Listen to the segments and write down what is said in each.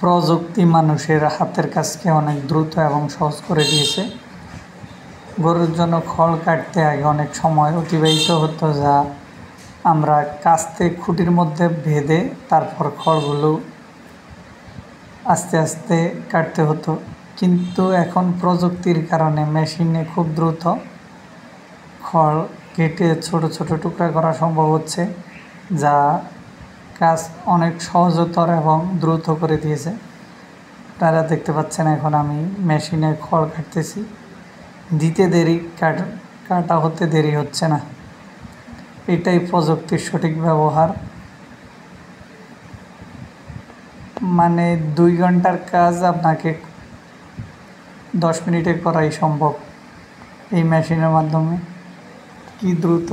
প্রযুক্তি মানুষের হাতের কাজকে অনেক দ্রুত এবং সহজ করে দিয়েছে। গরুর জন্য খড় কাটতে আগে অনেক সময় অতিবাহিত হতো, যা আমরা কাস্তে খুঁটির মধ্যে বেঁধে তারপর খড়গুলো আস্তে আস্তে কাটতে হতো। কিন্তু এখন প্রযুক্তির কারণে মেশিনে খুব দ্রুত খড় কেটে ছোট ছোট টুকরা করা সম্ভব হচ্ছে, যা কাজ অনেক সহজতর এবং দ্রুত করে দিয়েছে। আপনারা দেখতে পাচ্ছেন এখন আমি মেশিনে খড় কাটতেছি, কাটা হতে দেরি হচ্ছে না। এটাই প্রযুক্তির সঠিক ব্যবহার। মানে 2 ঘন্টার কাজ আপনাকে 10 মিনিটে করাই সম্ভব এই মেশিনের মাধ্যমে। কি দ্রুত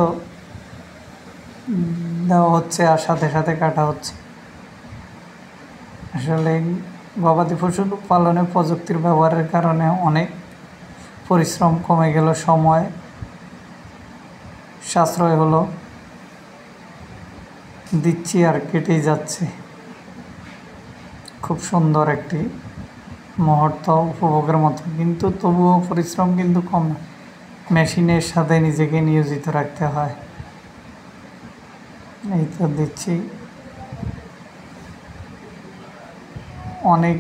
দেওয়া হচ্ছে আর সাথে সাথে কাটা হচ্ছে। আসলে গবাদি পশু পালনে প্রযুক্তির ব্যবহারের কারণে অনেক পরিশ্রম কমে গেল, সময় সাশ্রয় হলো, দিচ্ছি আর কেটেই যাচ্ছে। খুব সুন্দর একটি মুহূর্ত, উপভোগের মতো। কিন্তু তবুও পরিশ্রম কিন্তু কম না, মেশিনের সাথে নিজেকে নিয়োজিত রাখতে হয়। এই তো দিচ্ছি অনেক।